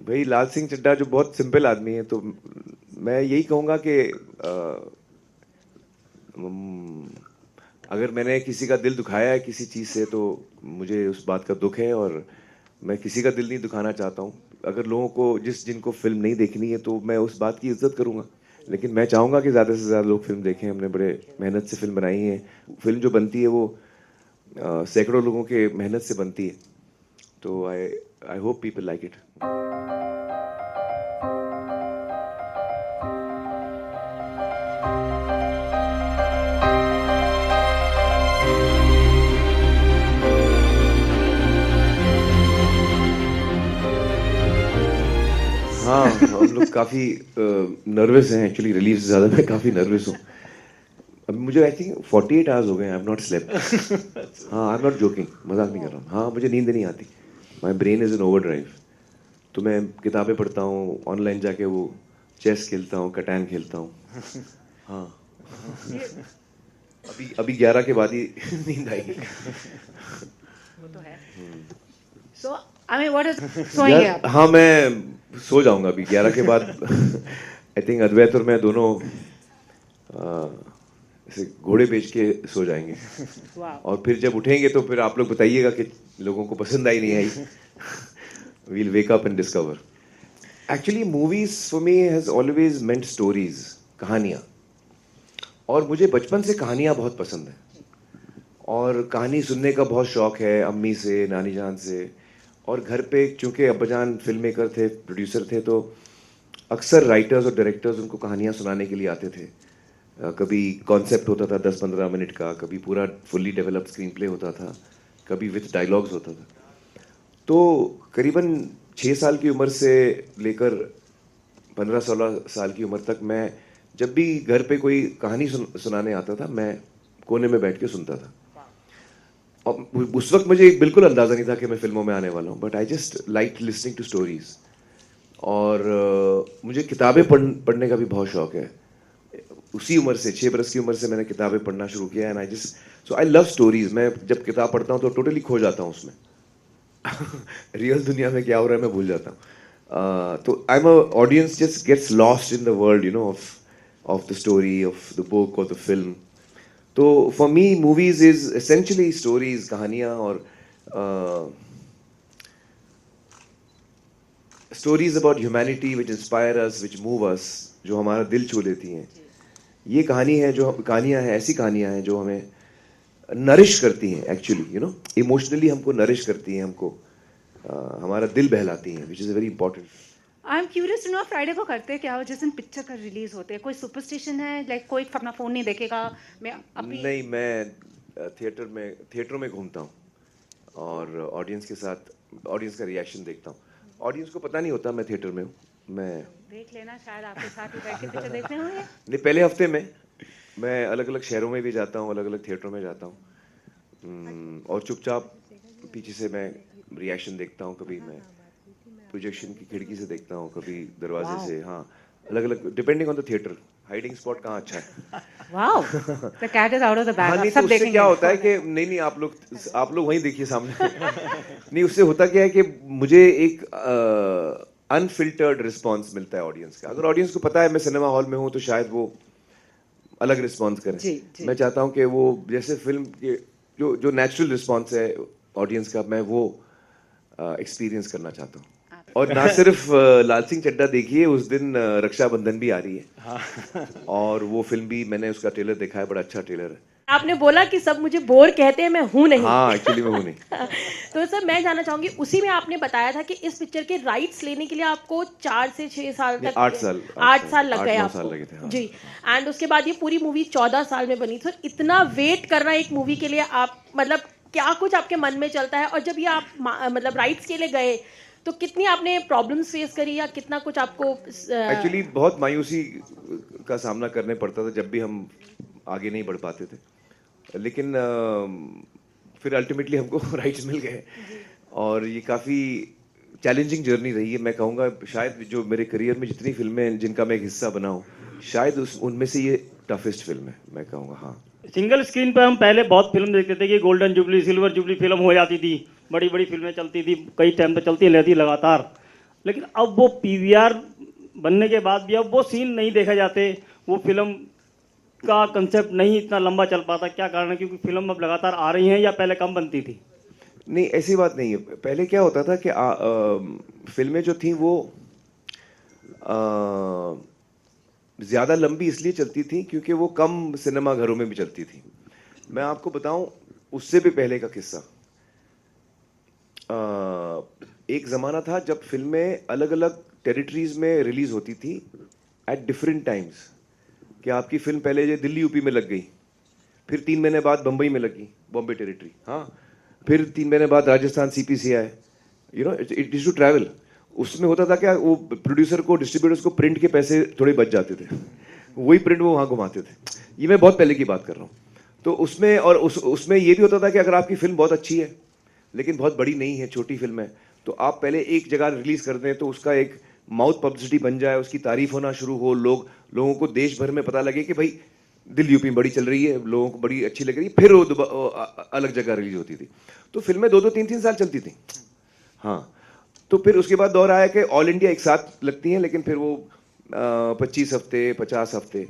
भाई लाल सिंह चड्ढा जो बहुत सिंपल आदमी है, तो मैं यही कहूँगा कि अगर मैंने किसी का दिल दुखाया है किसी चीज़ से, तो मुझे उस बात का दुख है, और मैं किसी का दिल नहीं दुखाना चाहता हूँ। अगर लोगों को जिनको फिल्म नहीं देखनी है, तो मैं उस बात की इज्जत करूँगा, लेकिन मैं चाहूँगा कि ज़्यादा से ज़्यादा लोग फिल्म देखें। हमने बड़े मेहनत से फिल्म बनाई है। फिल्म जो बनती है वो सैकड़ों लोगों के मेहनत से बनती है, तो I hope people like it. हाँ, हम लोग काफ़ी नर्वस हैं एक्चुअली। रिलीज से ज़्यादा मैं काफ़ी नर्वस हूँ। अभी मुझे आई थिंक 48 आवर्स हो गए, आई हैव नॉट स्लेप्ट। हाँ, आई एम नॉट जोकिंग, मजाक नहीं कर रहा हूँ। हाँ, मुझे नींद नहीं आती। My brain is in overdrive. तो मैं किताबें पढ़ता हूँ, ऑनलाइन जाके वो चेस खेलता हूँ, कटैन खेलता हूँ। हाँ, अभी 11 के बाद ही नींद आएगी। वो तो है। So, I mean, what is सोएंगे आप? हाँ, मैं सो जाऊंगा अभी 11 के बाद। आई थिंक अद्वैत और मैं दोनों ऐसे घोड़े बेच के सो जाएंगे। और फिर जब उठेंगे तो फिर आप लोग बताइएगा कि लोगों को पसंद आई नहीं आई। We'll wake up and discover. Actually movies for me has always meant stories, कहानियाँ। और मुझे बचपन से कहानियाँ बहुत पसंद है, और कहानी सुनने का बहुत शौक है, अम्मी से, नानी जान से। और घर पे चूंकि अब्बाजान फिल्म मेकर थे, प्रोड्यूसर थे, तो अक्सर राइटर्स और डायरेक्टर्स उनको कहानियाँ सुनाने के लिए आते थे। कभी कॉन्सेप्ट होता था 10-15 मिनट का, कभी पूरा फुल्ली डेवलप्ड स्क्रीन प्ले होता था, कभी विथ डायलॉग्स होता था। तो करीबन 6 साल की उम्र से लेकर 15-16 साल की उम्र तक मैं जब भी घर पे कोई कहानी सुनाने आता था, मैं कोने में बैठ के सुनता था। और उस वक्त मुझे बिल्कुल अंदाज़ा नहीं था कि मैं फिल्मों में आने वाला हूँ, but I just like listening to stories. और मुझे किताबें पढ़ने का भी बहुत शौक है। उसी उम्र से, 6 बरस की उम्र से मैंने किताबें पढ़ना शुरू किया, and I just so I love stories. मैं जब किताब पढ़ता हूँ तो टोटली खो जाता हूँ उसमें। रियल दुनिया में क्या हो रहा है मैं भूल जाता हूँ। तो I am audience just gets lost in the world, you know, of the story, of the book और द फिल्म। तो for me movies is essentially stories, कहानियाँ, और stories about humanity which inspire us, which move us, जो हमारा दिल छू लेती हैं। ये कहानियाँ हैं, ऐसी कहानियाँ हैं जो हमें नरिश करती हैं एक्चुअली, यू नो, इमोशनली हमको नरिश करती हैं, हमको हमारा दिल बहलाती हैं, which is very important. I am curious to know, Friday को करते क्या हो जिस दिन पिक्चर का रिलीज होते हैं? कोई सुपरस्टिशन है, लाइक कोई अपना फोन नहीं देखेगा? मैं अभी नहीं, मैं थिएटरों में घूमता हूँ, और ऑडियंस के साथ ऑडियंस का रिएक्शन देखता हूँ। ऑडियंस को पता नहीं होता मैं थिएटर में हूँ। मैं देख लेना, शायद आपके साथ ही बैठ के पिक्चर देखने होंगे। नहीं, पहले हफ्ते में मैं अलग अलग शहरों में भी जाता हूँ, अलग अलग थिएटरों में जाता हूँ, और चुपचाप पीछे से मैं रिएक्शन देखता हूँ। कभी मैं प्रोजेक्शन की खिड़की से देखता हूँ, कभी दरवाजे से। हाँ, अलग अलग, depending on the theatre, hiding spot कहाँ अच्छा है। Wow, the cat is out of the bag. हाँ, नहीं, तो उससे क्या होता है कि नहीं, आप लोग वहीं देखिए सामने। नहीं, उससे होता क्या है कि मुझे एक अनफिल्टर्ड रिस्पॉन्स मिलता है ऑडियंस का। अगर ऑडियंस को पता है मैं सिनेमा हॉल में हूँ, तो शायद वो अलग रिस्पॉन्स करें। जी। मैं चाहता हूँ कि वो जैसे फिल्म के जो नेचुरल रिस्पॉन्स है ऑडियंस का, मैं वो एक्सपीरियंस करना चाहता हूँ। और ना सिर्फ लाल सिंह चड्ढा देखिए, उस दिन रक्षाबंधन भी आ रही है। हाँ। और वो फिल्म भी, मैंने उसका ट्रेलर देखा है, बड़ा अच्छा ट्रेलर है। आपने बोला कि सब मुझे बोर कहते हैं, मैं हूं नहीं। हाँ, एक्चुअली मैं हूँ नहीं। तो सर, मैं जानना चाहूंगी, उसी में आपने बताया था कि इस पिक्चर के राइट्स लेने के लिए आपको 4 से 6 साल तक 8 साल 8 साल लग गए 8-9 आपको। साल लगे थे। हाँ। जी। एंड उसके बाद ये पूरी मूवी 14 साल में बनी। सर, इतना वेट करना एक मूवी के लिए, आप मतलब क्या कुछ आपके मन में चलता है? और जब ये आप मतलब राइट्स के लिए गए, तो कितनी आपने प्रॉब्लम्स फेस करी, या कितना कुछ आपको एक्चुअली बहुत मायूसी का सामना करने पड़ता था जब भी हम आगे नहीं बढ़ पाते थे, लेकिन फिर अल्टीमेटली हमको राइट्स मिल गए। और ये काफ़ी चैलेंजिंग जर्नी रही है। मैं कहूँगा शायद जो मेरे करियर में जितनी फिल्में जिनका मैं एक हिस्सा बना हूँ, शायद उनमें से ये टफेस्ट फिल्म है, मैं कहूँगा। हाँ, सिंगल स्क्रीन पर हम पहले बहुत फिल्म देखते थे कि golden jubilee, silver jubilee film हो जाती थी, बड़ी बड़ी फिल्में चलती थी, कई टाइम तक चलती रहती लगातार। लेकिन अब वो पीवीआर बनने के बाद भी अब वो सीन नहीं देखे जाते, वो फिल्म का कंसेप्ट नहीं इतना लंबा चल पाता। क्या कारण है? क्योंकि फिल्म अब लगातार आ रही हैं या पहले कम बनती थी? नहीं, ऐसी बात नहीं है। पहले क्या होता था कि फिल्में जो थी वो ज़्यादा लंबी इसलिए चलती थी क्योंकि वो कम सिनेमा घरों में भी चलती थी। मैं आपको बताऊं उससे भी पहले का किस्सा। एक ज़माना था जब फिल्में अलग अलग टेरिटरीज में रिलीज़ होती थी एट डिफरेंट टाइम्स। कि आपकी फिल्म पहले ये दिल्ली यूपी में लग गई, फिर 3 महीने बाद बम्बई में लगी, बॉम्बे टेरिटरी, हाँ, फिर 3 महीने बाद Rajasthan CPCI, you know it is to travel. उसमें होता था क्या, वो प्रोड्यूसर को, डिस्ट्रीब्यूटर्स को प्रिंट के पैसे थोड़े बच जाते थे, वही प्रिंट वो वहाँ घुमाते थे। ये मैं बहुत पहले की बात कर रहा हूँ। तो उसमें और उसमें ये भी होता था कि अगर आपकी फिल्म बहुत अच्छी है लेकिन बहुत बड़ी नहीं है, छोटी फिल्म है, तो आप पहले एक जगह रिलीज कर दें तो उसका एक माउथ पब्लिसिटी बन जाए, उसकी तारीफ होना शुरू हो, लोगों को देश भर में पता लगे कि भाई दिल्ली यूपी में बड़ी चल रही है, लोगों को बड़ी अच्छी लग रही है, फिर वो अलग जगह रिलीज होती थी। तो फिल्में 2-2, 3-3 साल चलती थी। हाँ, तो फिर उसके बाद दौर आया कि ऑल इंडिया एक साथ लगती हैं, लेकिन फिर वो 25 हफ्ते, 50 हफ्ते,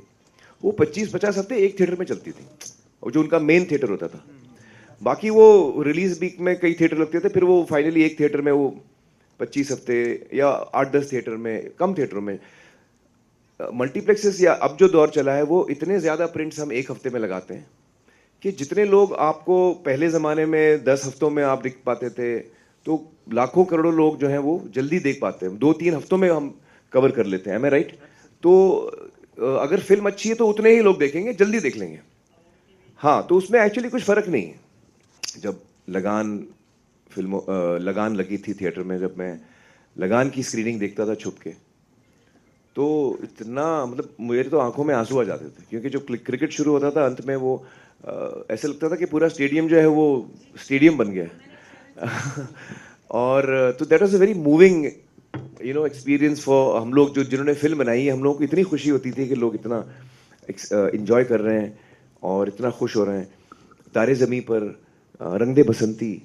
वो 25-50 हफ्ते एक थिएटर में चलती थी, और जो उनका मेन थिएटर होता था। बाकी वो रिलीज वीक में कई थिएटर लगते थे, फिर वो फाइनली एक थिएटर में वो 25 हफ्ते या 8-10 थिएटर में, कम थिएटरों में। मल्टीप्लेक्सेस या अब जो दौर चला है वो इतने ज़्यादा प्रिंट्स हम एक हफ्ते में लगाते हैं कि जितने लोग आपको पहले ज़माने में 10 हफ्तों में आप दिख पाते थे, तो लाखों करोड़ों लोग जो हैं वो जल्दी देख पाते हैं, 2-3 हफ्तों में हम कवर कर लेते हैं। एम आई राइट? तो अगर फिल्म अच्छी है तो उतने ही लोग देखेंगे, जल्दी देख लेंगे। हाँ, तो उसमें एक्चुअली कुछ फ़र्क नहीं है। जब लगान लगी थी थिएटर में, जब मैं लगान की स्क्रीनिंग देखता था छुप के, तो इतना, मतलब मेरे तो आंखों में आंसू आ जाते थे, क्योंकि जो क्रिकेट शुरू होता था अंत में वो ऐसा लगता था कि पूरा स्टेडियम जो है वो स्टेडियम बन गया। और तो that was a very moving experience for हम लोग जिन्होंने फिल्म बनाई है। हम लोगों को इतनी खुशी होती थी कि लोग इतना इंजॉय कर रहे हैं और इतना खुश हो रहे हैं। तारे ज़मीं पर, रंग दे बसंती,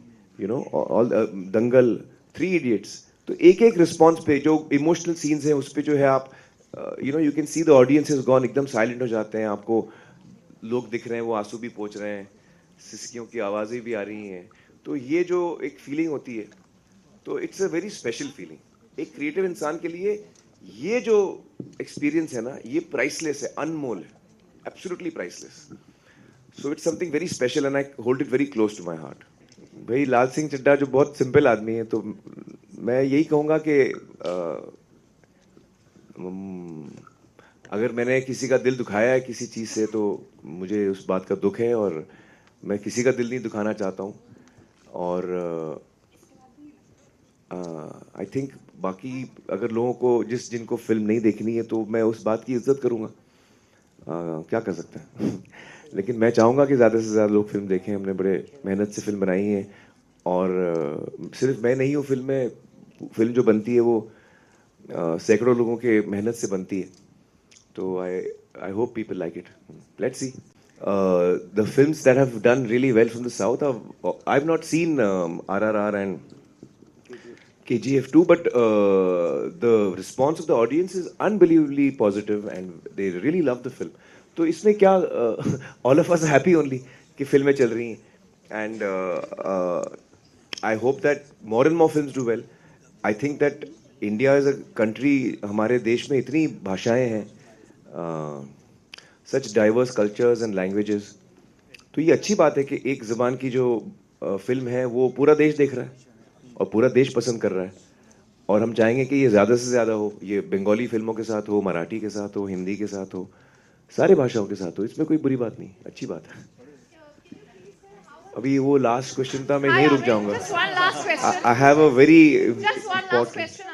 ऑल दंगल, 3 इडियट्स, तो एक एक रिस्पॉन्स पे जो इमोशनल सीन्स हैं उस पे जो है आप you can see the audience is gone, एकदम साइलेंट हो जाते हैं, आपको लोग दिख रहे हैं, वो आंसू भी पोंछ रहे हैं, सिसकियों की आवाज़ें भी आ रही हैं। तो ये जो एक फीलिंग होती है, तो it's a very special feeling. एक क्रिएटिव इंसान के लिए ये जो एक्सपीरियंस है ना, ये प्राइसलेस है, अनमोल है, absolutely priceless. So it's something very special and I hold it very close to my heart. Bhai Lal Singh Chaddha जो बहुत सिंपल आदमी है, तो मैं यही कहूँगा कि अगर मैंने किसी का दिल दुखाया है किसी चीज़ से, तो मुझे उस बात का दुख है, और मैं किसी का दिल नहीं दुखाना चाहता हूँ। और आई थिंक बाकी अगर लोगों को जिनको फिल्म नहीं देखनी है, तो मैं उस बात की इज्जत करूँगा। क्या कर सकते हैं। लेकिन मैं चाहूँगा कि ज़्यादा से ज़्यादा लोग फिल्म देखें। हमने बड़े मेहनत से फिल्म बनाई है, और सिर्फ मैं नहीं हूँ, फिल्म जो बनती है वो सैकड़ों लोगों के मेहनत से बनती है। तो I hope people like it. Let's see. The films that have done really well from the south, I've not seen RRR and KGF 2, but the response of the audience is unbelievably positive and they really love the film. तो इसमें क्या, all of us are happy only कि फिल्में चल रही हैं, and I hope that more and more films do well. I think that India is a country, हमारे देश में इतनी भाषाएं हैं, such diverse cultures and languages, तो ये अच्छी बात है कि एक ज़बान की जो फिल्म है वो पूरा देश देख रहा है और पूरा देश पसंद कर रहा है। और हम चाहेंगे कि ये ज़्यादा से ज़्यादा हो, ये बंगाली फिल्मों के साथ हो, मराठी के साथ हो, हिंदी के साथ हो, सारे भाषाओं के साथ हो। इसमें कोई बुरी बात नहीं, अच्छी बात है। अभी वो लास्ट क्वेश्चन था, मैं यहीं रुक जाऊंगा। Just one last question. I have a very Just one last important question.